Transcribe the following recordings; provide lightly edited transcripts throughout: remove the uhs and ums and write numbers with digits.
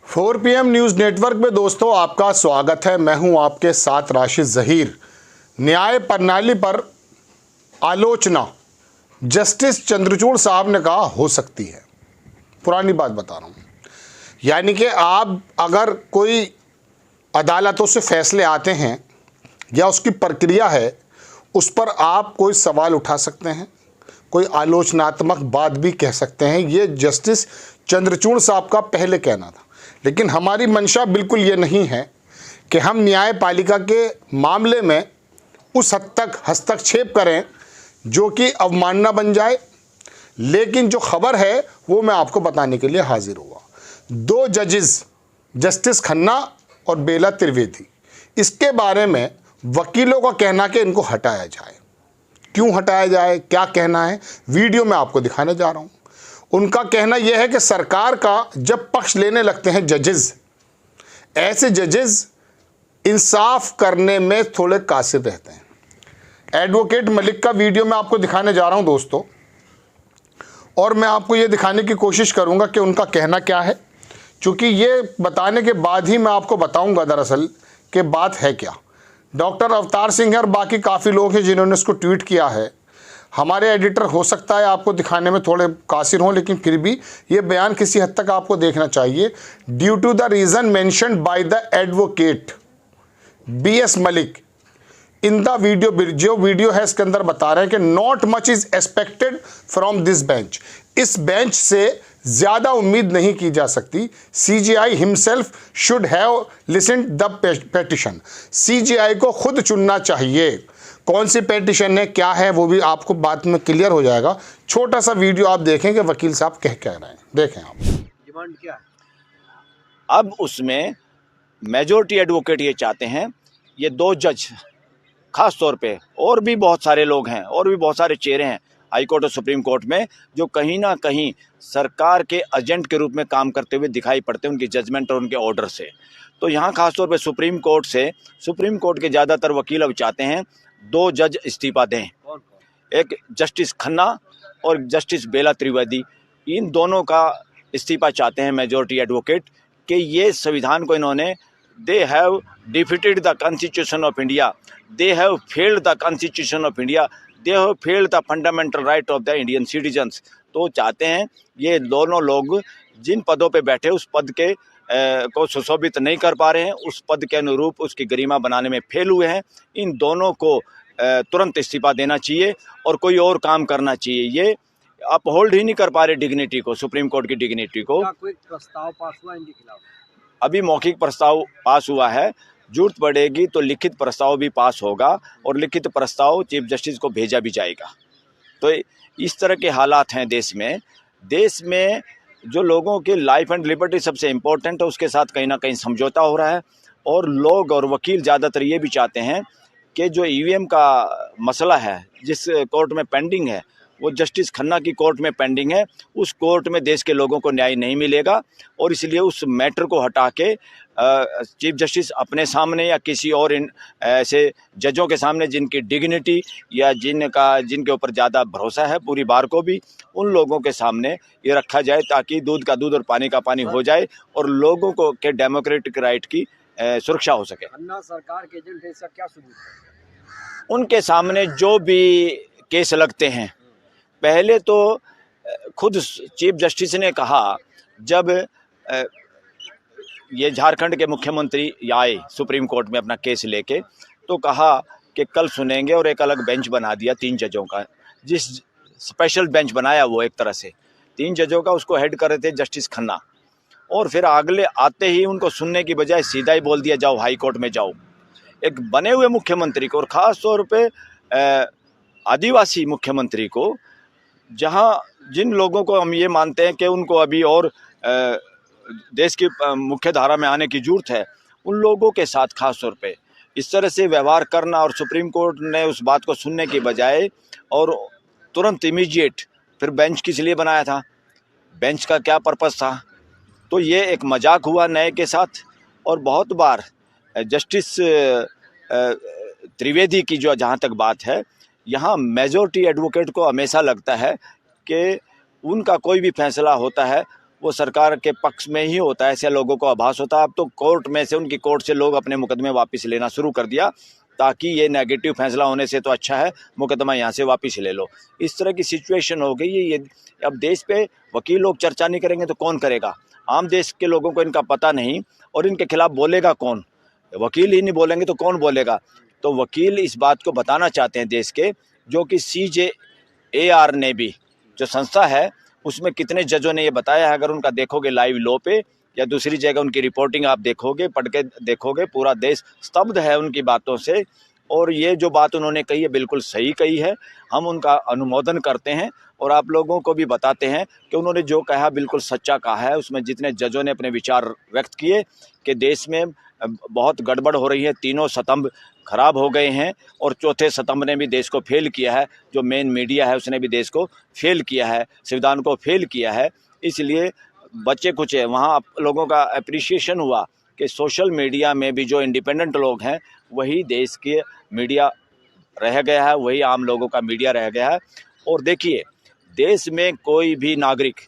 4 PM news network में दोस्तों आपका स्वागत है। मैं हूं आपके साथ राशिद ज़हीर। न्याय प्रणाली पर आलोचना जस्टिस चंद्रचूड़ साहब ने कहा हो सकती है। पुरानी बात बता रहा हूं, यानी कि आप अगर कोई अदालतों से फैसले आते हैं या उसकी प्रक्रिया है, उस पर आप कोई सवाल उठा सकते हैं, कोई आलोचनात्मक बात भी कह सकते हैं। ये जस्टिस चंद्रचूड़ साहब का पहले कहना था, लेकिन हमारी मंशा बिल्कुल ये नहीं है कि हम न्यायपालिका के मामले में उस हद तक हस्तक्षेप करें जो कि अवमानना बन जाए। लेकिन जो खबर है वो मैं आपको बताने के लिए हाजिर हुआ। 2 जजेस जस्टिस खन्ना और बेला त्रिवेदी, इसके बारे में वकीलों का कहना कि इनको हटाया जाए। क्यों हटाया जाए, क्या कहना है, वीडियो में आपको दिखाने जा रहा हूँ। उनका कहना यह है कि सरकार का जब पक्ष लेने लगते हैं जजेस, ऐसे जजेस इंसाफ करने में थोड़े कासिर रहते हैं। एडवोकेट मलिक का वीडियो मैं आपको दिखाने जा रहा हूं दोस्तों, और मैं आपको ये दिखाने की कोशिश करूंगा कि उनका कहना क्या है, क्योंकि ये बताने के बाद ही मैं आपको बताऊंगा दरअसल कि बात है क्या। डॉक्टर अवतार सिंह और बाकी काफ़ी लोग हैं जिन्होंने इसको ट्वीट किया है। हमारे एडिटर हो सकता है आपको दिखाने में थोड़े कासिर हों, लेकिन फिर भी ये बयान किसी हद तक आपको देखना चाहिए। Due to the reason mentioned by the advocate BS Malik in the video, जो वीडियो है इसके अंदर बता रहे हैं कि not much is expected from this bench. इस बेंच से ज़्यादा उम्मीद नहीं की जा सकती। CJI himself should have listened the petition. CJI को खुद चुनना चाहिए। कौन सी पेटिशन है, क्या है, वो भी आपको बाद में क्लियर हो जाएगा। छोटा सा वीडियो आप देखें कि वकील साहब कह रहे हैं, देखें आप। डिमांड क्या है? अब उसमें मेजॉरिटी एडवोकेट ये चाहते हैं, ये 2 जज खास तौर पे, और भी बहुत सारे लोग हैं और भी बहुत सारे चेहरे हैं हाई कोर्ट और सुप्रीम कोर्ट में, जो कहीं ना कहीं सरकार के एजेंट के रूप में काम करते हुए दिखाई पड़ते हैं उनकी जजमेंट और उनके ऑर्डर से। तो यहाँ खास तौर पे सुप्रीम कोर्ट के ज़्यादातर वकील अब चाहते हैं 2 जज इस्तीफा दें। एक जस्टिस खन्ना और जस्टिस बेला त्रिवेदी, इन दोनों का इस्तीफा चाहते हैं मेजॉरिटी एडवोकेट कि ये संविधान को इन्होंने, they have defeated the constitution of India, they have failed the constitution of India, they have failed the fundamental right of the Indian citizens. तो चाहते हैं ये दोनों लोग जिन पदों पे बैठे उस पद के को सुशोभित नहीं कर पा रहे हैं, उस पद के अनुरूप उसकी गरिमा बनाने में फेल हुए हैं। इन दोनों को तुरंत इस्तीफा देना चाहिए और कोई और काम करना चाहिए। ये अपहोल्ड ही नहीं कर पा रहे डिग्निटी को, सुप्रीम कोर्ट की डिग्निटी को। कोई प्रस्ताव पास हुआ इनके खिलाफ? अभी मौखिक प्रस्ताव पास हुआ है, जरूरत पड़ेगी तो लिखित प्रस्ताव भी पास होगा और लिखित प्रस्ताव चीफ जस्टिस को भेजा भी जाएगा। तो इस तरह के हालात हैं देश में जो लोगों की लाइफ एंड लिबर्टी सबसे इम्पोर्टेंट है, उसके साथ कहीं ना कहीं समझौता हो रहा है। और लोग और वकील ज़्यादातर ये भी चाहते हैं कि जो EVM का मसला है जिस कोर्ट में पेंडिंग है, वो जस्टिस खन्ना की कोर्ट में पेंडिंग है, उस कोर्ट में देश के लोगों को न्याय नहीं मिलेगा। और इसलिए उस मैटर को हटा के चीफ जस्टिस अपने सामने या किसी और ऐसे जजों के सामने जिनकी डिग्निटी या जिनके ऊपर ज़्यादा भरोसा है पूरी बार को भी, उन लोगों के सामने ये रखा जाए ताकि दूध का दूध और पानी का पानी हो जाए और लोगों को के डेमोक्रेटिक राइट की सुरक्षा हो सके। खन्ना सरकार के एजेंट है, इसका क्या सबूत है? उनके सामने जो भी केस लगते हैं, पहले तो खुद चीफ जस्टिस ने कहा, जब ये झारखंड के मुख्यमंत्री आए सुप्रीम कोर्ट में अपना केस लेके, तो कहा कि कल सुनेंगे, और एक अलग बेंच बना दिया 3 जजों का। जिस स्पेशल बेंच बनाया वो एक तरह से 3 जजों का, उसको हेड कर रहे थे जस्टिस खन्ना। और फिर अगले आते ही उनको सुनने की बजाय सीधा ही बोल दिया जाओ हाई कोर्ट में जाओ। एक बने हुए मुख्यमंत्री को, और ख़ास तौर पे आदिवासी मुख्यमंत्री को, जहां जिन लोगों को हम ये मानते हैं कि उनको अभी और देश की मुख्य धारा में आने की जरूरत है, उन लोगों के साथ खास तौर पे इस तरह से व्यवहार करना, और सुप्रीम कोर्ट ने उस बात को सुनने की बजाय और तुरंत इमीडिएट, फिर बेंच किस लिए बनाया था, बेंच का क्या पर्पस था। तो ये एक मजाक हुआ न्याय के साथ। और बहुत बार जस्टिस त्रिवेदी की जो जहाँ तक बात है, यहाँ मेजॉरिटी एडवोकेट को हमेशा लगता है कि उनका कोई भी फैसला होता है वो सरकार के पक्ष में ही होता है, ऐसे लोगों को आभास होता है। अब तो कोर्ट में से, उनकी कोर्ट से लोग अपने मुकदमे वापस लेना शुरू कर दिया, ताकि ये नेगेटिव फैसला होने से तो अच्छा है मुकदमा यहाँ से वापस ले लो। इस तरह की सिचुएशन हो गई है। ये अब देश पे वकील लोग चर्चा नहीं करेंगे तो कौन करेगा? आम देश के लोगों को इनका पता नहीं, और इनके खिलाफ बोलेगा कौन? वकील ही नहीं बोलेंगे तो कौन बोलेगा? तो वकील इस बात को बताना चाहते हैं देश के, जो कि CJAR ने भी, जो संस्था है, उसमें कितने जजों ने ये बताया है। अगर उनका देखोगे लाइव लो पे या दूसरी जगह उनकी रिपोर्टिंग आप देखोगे, पढ़ के देखोगे, पूरा देश स्तब्ध है उनकी बातों से। और ये जो बात उन्होंने कही है बिल्कुल सही कही है, हम उनका अनुमोदन करते हैं और आप लोगों को भी बताते हैं कि उन्होंने जो कहा बिल्कुल सच्चा कहा है। उसमें जितने जजों ने अपने विचार व्यक्त किए कि देश में बहुत गड़बड़ हो रही है, तीनों स्तंभ खराब हो गए हैं, और चौथे स्तंभ ने भी देश को फेल किया है, जो मेन मीडिया है उसने भी देश को फेल किया है, संविधान को फेल किया है। इसलिए बच्चे कुछ है, वहाँ आप लोगों का अप्रिसिएशन हुआ कि सोशल मीडिया में भी जो इंडिपेंडेंट लोग हैं वही देश के मीडिया रह गया है, वही आम लोगों का मीडिया रह गया है। और देखिए, देश में कोई भी नागरिक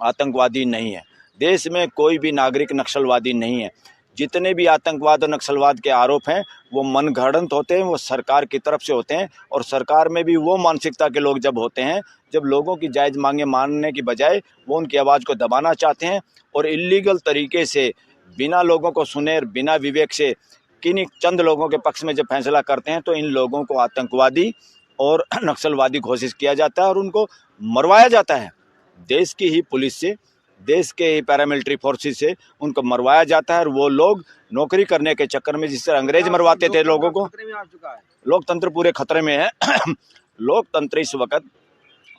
आतंकवादी नहीं है, देश में कोई भी नागरिक नक्सलवादी नहीं है। जितने भी आतंकवाद और नक्सलवाद के आरोप हैं वो मनगढ़ंत होते हैं, वो सरकार की तरफ से होते हैं। और सरकार में भी वो मानसिकता के लोग जब होते हैं, जब लोगों की जायज़ मांगे मानने की बजाय वो उनकी आवाज़ को दबाना चाहते हैं और इल्लीगल तरीके से बिना लोगों को सुने और बिना विवेक से किन्हीं चंद लोगों के पक्ष में जब फैसला करते हैं, तो इन लोगों को आतंकवादी और नक्सलवादी घोषित किया जाता है और उनको मरवाया जाता है। देश की ही पुलिस से, देश के ही पैरामिलिट्री फोर्सेस से उनको मरवाया जाता है। और वो लोग नौकरी करने के चक्कर में, जिस तरह अंग्रेज मरवाते थे लोगों को, खतरे में आ चुका है। लोकतंत्र पूरे खतरे में है। लोकतंत्र इस वक्त,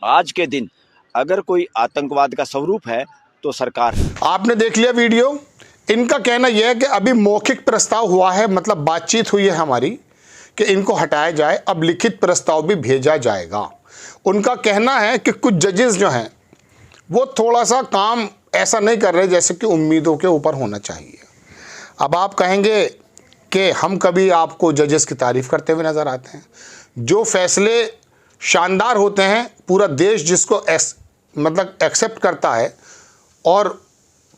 आज के दिन, अगर कोई आतंकवाद का स्वरूप है तो सरकार है। आपने देख लिया वीडियो। इनका कहना यह है कि अभी मौखिक प्रस्ताव हुआ है, मतलब बातचीत हुई है हमारी कि इनको हटाया जाए, अब लिखित प्रस्ताव भी भेजा जाएगा। उनका कहना है कि कुछ जजेस जो हैं वो थोड़ा सा काम ऐसा नहीं कर रहे जैसे कि उम्मीदों के ऊपर होना चाहिए। अब आप कहेंगे कि हम कभी आपको जजेस की तारीफ़ करते हुए नज़र आते हैं। जो फैसले शानदार होते हैं, पूरा देश जिसको मतलब एक्सेप्ट करता है और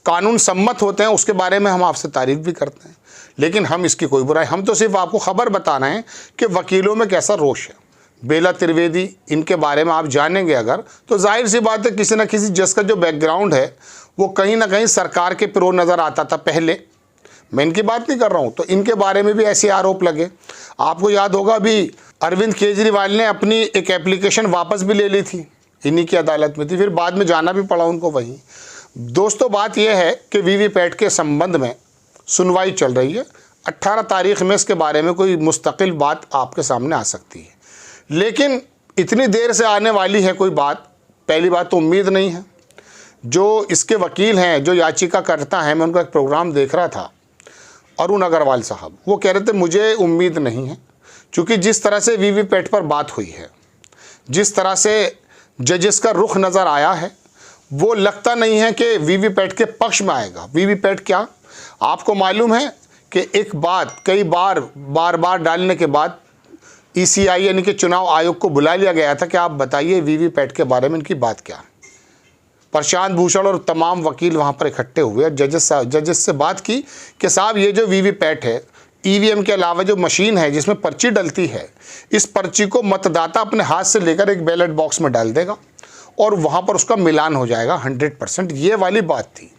कानून सम्मत होते हैं, उसके बारे में हम आपसे तारीफ़ भी करते हैं। लेकिन हम इसकी कोई बुराई, हम तो सिर्फ आपको खबर बताना है कि वकीलों में कैसा रोष है। बेला त्रिवेदी, इनके बारे में आप जानेंगे अगर, तो जाहिर सी बात है किसी न किसी जज का जो बैकग्राउंड है वो कहीं ना कहीं सरकार के प्रो नज़र आता था पहले। मैं इनकी बात नहीं कर रहा हूँ, तो इनके बारे में भी ऐसे आरोप लगे। आपको याद होगा अभी अरविंद केजरीवाल ने अपनी एक एप्लीकेशन वापस भी ले ली थी, इन्हीं की अदालत में थी, फिर बाद में जाना भी पड़ा उनको वहीं। दोस्तों, बात यह है कि वीवीपैट के संबंध में सुनवाई चल रही है। 18 तारीख में इसके बारे में कोई मुस्तकिल बात आपके सामने आ सकती है, लेकिन इतनी देर से आने वाली है कोई बात, पहली बात तो उम्मीद नहीं है। जो इसके वकील हैं, जो याचिका करता है, मैं उनका एक प्रोग्राम देख रहा था, अरुण अग्रवाल साहब, वो कह रहे थे मुझे उम्मीद नहीं है, क्योंकि जिस तरह से वीवीपैट पर बात हुई है, जिस तरह से जजेस का रुख नज़र आया है, वो लगता नहीं है कि वीवीपैट के पक्ष में आएगा। वीवीपैट क्या, आपको मालूम है कि एक बात कई बार डालने के बाद ECI यानी कि चुनाव आयोग को बुला लिया गया था कि आप बताइए वीवीपैट के बारे में इनकी बात क्या है। प्रशांत भूषण और तमाम वकील वहाँ पर इकट्ठे हुए, जजेस से बात की कि साहब ये जो वीवीपैट है, EVM के अलावा जो मशीन है जिसमें पर्ची डलती है, इस पर्ची को मतदाता अपने हाथ से लेकर एक बैलेट बॉक्स में डाल देगा और वहाँ पर उसका मिलान हो जाएगा 100%, ये वाली बात थी।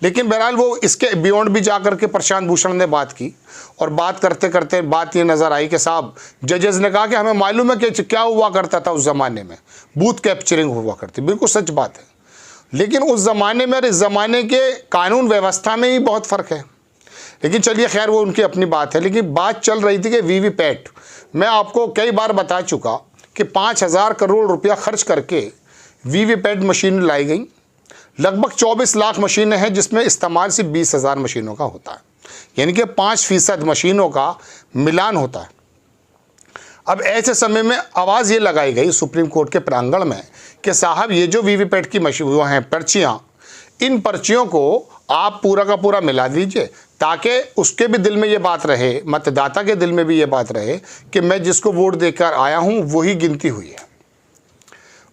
लेकिन बहरहाल वो इसके बियॉन्ड भी जा कर के प्रशांत भूषण ने बात की, और बात करते करते बात ये नज़र आई कि साहब जजेस ने कहा कि हमें मालूम है कि क्या हुआ करता था उस ज़माने में, बूथ कैप्चरिंग हुआ करती, बिल्कुल सच बात है। लेकिन उस ज़माने में और इस ज़माने के कानून व्यवस्था में ही बहुत फ़र्क है। लेकिन चलिए खैर, वो उनकी अपनी बात है। लेकिन बात चल रही थी कि वीवीपैट, मैं आपको कई बार बता चुका कि 5,000 करोड़ रुपया खर्च करके वीवीपैट मशीन लाई गई। लगभग 24 लाख मशीनें हैं जिसमें इस्तेमाल सिर्फ 20,000 मशीनों का होता है, यानी कि 5% मशीनों का मिलान होता है। अब ऐसे समय में आवाज़ ये लगाई गई सुप्रीम कोर्ट के प्रांगण में कि साहब ये जो वीवीपैट की मशीन वो हैं पर्चियाँ, इन पर्चियों को आप पूरा का पूरा मिला दीजिए, ताकि उसके भी दिल में ये बात रहे, मतदाता के दिल में भी ये बात रहे कि मैं जिसको वोट देकर आया हूँ वही गिनती हुई है।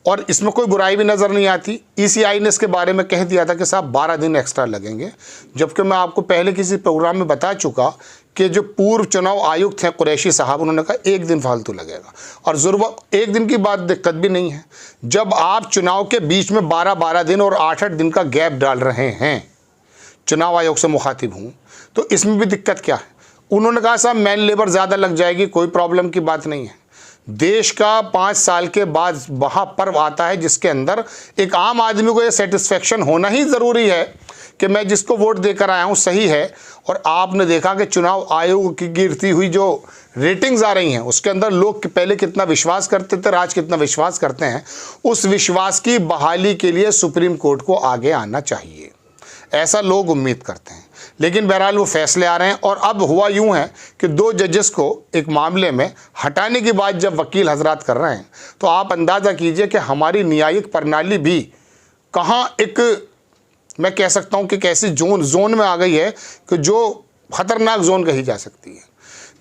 और इसमें कोई बुराई भी नज़र नहीं आती। ईसीआई ने इसके बारे में कह दिया था कि साहब 12 दिन एक्स्ट्रा लगेंगे, जबकि मैं आपको पहले किसी प्रोग्राम में बता चुका कि जो पूर्व चुनाव आयुक्त हैं कुरैशी साहब, उन्होंने कहा 1 दिन फालतू लगेगा। और ज़रूर 1 दिन की बात दिक्कत भी नहीं है, जब आप चुनाव के बीच में 12-12 दिन और 8-8 दिन का गैप डाल रहे हैं, चुनाव आयोग से मुखातिब हूँ, तो इसमें भी दिक्कत क्या है। उन्होंने कहा साहब मैन लेबर ज़्यादा लग जाएगी, कोई प्रॉब्लम की बात नहीं है। देश का 5 साल के बाद वहाँ पर्व आता है जिसके अंदर एक आम आदमी को ये सेटिस्फेक्शन होना ही ज़रूरी है कि मैं जिसको वोट देकर आया हूँ सही है। और आपने देखा कि चुनाव आयोग की गिरती हुई जो रेटिंग्स आ रही हैं उसके अंदर लोग पहले कितना विश्वास करते थे, आज कितना विश्वास करते हैं। उस विश्वास की बहाली के लिए सुप्रीम कोर्ट को आगे आना चाहिए, ऐसा लोग उम्मीद करते हैं। लेकिन बहरहाल वो फैसले आ रहे हैं। और अब हुआ यूं है कि 2 जजेस को एक मामले में हटाने की बात जब वकील हजरात कर रहे हैं, तो आप अंदाज़ा कीजिए कि हमारी न्यायिक प्रणाली भी कहाँ एक, मैं कह सकता हूं कि कैसी जोन में आ गई है कि जो ख़तरनाक जोन कही जा सकती है।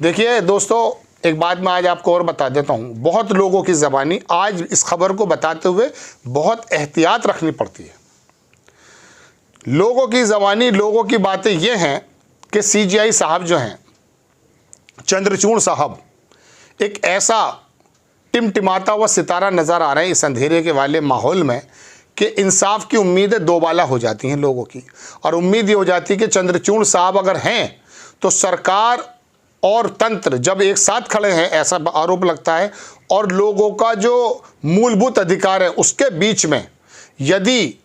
देखिए दोस्तों, एक बात मैं आज आपको और बता देता हूं, बहुत लोगों की ज़बानी आज इस खबर को बताते हुए बहुत एहतियात रखनी पड़ती है। लोगों की ज़बानी, लोगों की बातें ये हैं कि सीजीआई साहब जो हैं, चंद्रचूड़ साहब, एक ऐसा टिमटिमाता हुआ सितारा नज़र आ रहा है इस अंधेरे के वाले माहौल में कि इंसाफ की उम्मीदें दोबाला हो जाती हैं लोगों की। और उम्मीद ये हो जाती है कि चंद्रचूड़ साहब अगर हैं तो सरकार और तंत्र जब एक साथ खड़े हैं, ऐसा आरोप लगता है, और लोगों का जो मूलभूत अधिकार है उसके बीच में यदि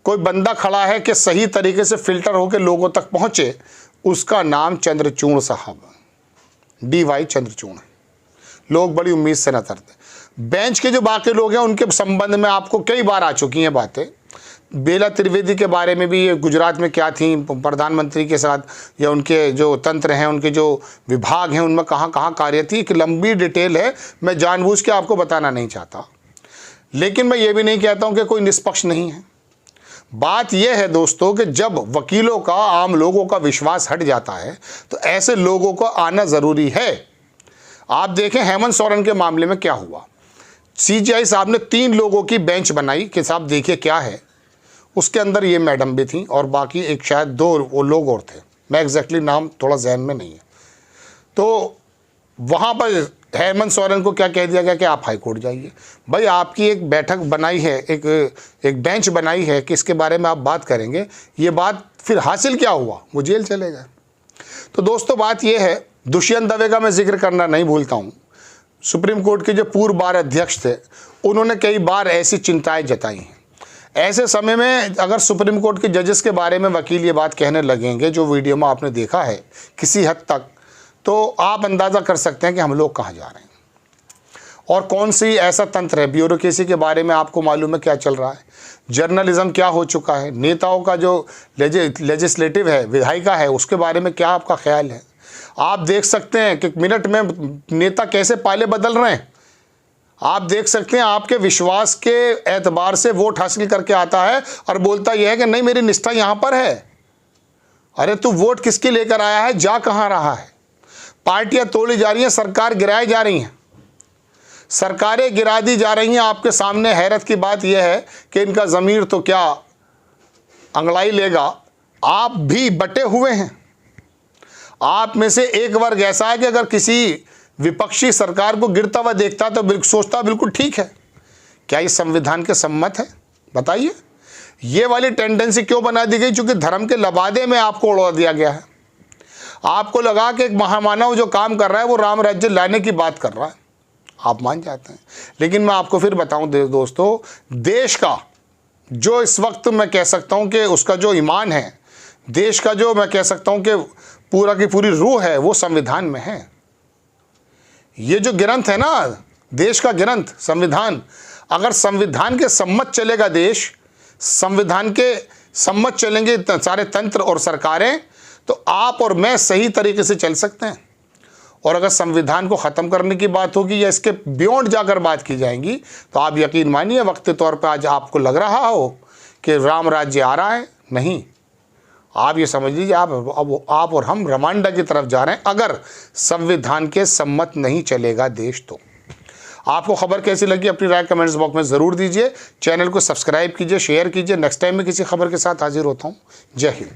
कोई बंदा खड़ा है कि सही तरीके से फिल्टर होकर लोगों तक पहुंचे, उसका नाम चंद्रचूड़ साहब, DY चंद्रचूड़ है। लोग बड़ी उम्मीद से नजर थे। बेंच के जो बाकी लोग हैं उनके संबंध में आपको कई बार आ चुकी हैं बातें। बेला त्रिवेदी के बारे में भी, ये गुजरात में क्या थी प्रधानमंत्री के साथ, या उनके जो तंत्र हैं, उनके जो विभाग हैं, उनमें कहाँ कहाँ कार्य थी, एक लंबी डिटेल है, मैं जानबूझ के आपको बताना नहीं चाहता। लेकिन मैं ये भी नहीं कहता हूँ कि कोई निष्पक्ष नहीं है। बात यह है दोस्तों कि जब वकीलों का, आम लोगों का विश्वास हट जाता है तो ऐसे लोगों को आना ज़रूरी है। आप देखें हेमंत सोरेन के मामले में क्या हुआ। सीजीआई साहब ने 3 लोगों की बेंच बनाई कि साहब देखिए क्या है। उसके अंदर ये मैडम भी थी और बाकी एक शायद 2 वो लोग और थे, मैं एग्जैक्टली नाम थोड़ा जहन में नहीं है। तो वहाँ पर हेमंत सोरेन को क्या कह दिया गया कि आप हाई कोर्ट जाइए। भाई आपकी एक बैठक बनाई है, एक बेंच बनाई है कि इसके बारे में आप बात करेंगे, ये बात फिर हासिल क्या हुआ, वो जेल चले गए। तो दोस्तों बात ये है, दुष्यंत दवे का मैं जिक्र करना नहीं भूलता हूँ। सुप्रीम कोर्ट के जो पूर्व बार अध्यक्ष थे, उन्होंने कई बार ऐसी चिंताएँ जताई हैं। ऐसे समय में अगर सुप्रीम कोर्ट के जजेस के बारे में वकील ये बात कहने लगेंगे, जो वीडियो में आपने देखा है किसी हद तक, तो आप अंदाज़ा कर सकते हैं कि हम लोग कहाँ जा रहे हैं और कौन सी ऐसा तंत्र है। ब्यूरोक्रेसी के बारे में आपको मालूम है क्या चल रहा है, जर्नलिज्म क्या हो चुका है, नेताओं का जो लेजिस्लेटिव है, विधायिका है, उसके बारे में क्या आपका ख्याल है। आप देख सकते हैं कि मिनट में नेता कैसे पाले बदल रहे हैं। आप देख सकते हैं आपके विश्वास के एतबार से वोट हासिल करके आता है और बोलता यह है कि नहीं मेरी निष्ठा यहाँ पर है। अरे तू वोट किसके लेकर आया है, जा कहाँ रहा है। पार्टियां तोड़ी जा रही हैं, सरकार गिराई जा रही हैं, सरकारें गिरा दी जा रही हैं। आपके सामने हैरत की बात यह है कि इनका ज़मीर तो क्या अंगड़ाई लेगा। आप भी बटे हुए हैं। आप में से एक वर्ग ऐसा है कि अगर किसी विपक्षी सरकार को गिरता हुआ देखता तो सोचता बिल्कुल ठीक है। क्या ये संविधान के सम्मत है, बताइए। ये वाली टेंडेंसी क्यों बना दी गई? क्योंकि धर्म के लबादे में आपको उड़ा दिया गया है। आपको लगा कि एक महामानव जो काम कर रहा है वो राम राज्य लाने की बात कर रहा है, आप मान जाते हैं। लेकिन मैं आपको फिर बताऊं दोस्तों, देश का जो इस वक्त मैं कह सकता हूं कि उसका जो ईमान है, देश का जो मैं कह सकता हूं कि पूरा की पूरी रूह है, वो संविधान में है। ये जो ग्रंथ है ना, देश का ग्रंथ संविधान, अगर संविधान के सम्मत चलेगा देश, संविधान के सम्मत चलेंगे सारे तंत्र और सरकारें, तो आप और मैं सही तरीके से चल सकते हैं। और अगर संविधान को ख़त्म करने की बात होगी या इसके बियॉन्ड जाकर बात की जाएगी, तो आप यकीन मानिए वक्ती तौर पर आज आपको लग रहा हो कि राम राज्य आ रहा है, नहीं, आप ये समझ लीजिए आप और हम रमांडा की तरफ जा रहे हैं अगर संविधान के सम्मत नहीं चलेगा देश। तो आपको खबर कैसी लगी अपनी राय कमेंट्स बॉक्स में ज़रूर दीजिए। चैनल को सब्सक्राइब कीजिए, शेयर कीजिए। नेक्स्ट टाइम में किसी खबर के साथ हाजिर होता हूँ। जय हिंद।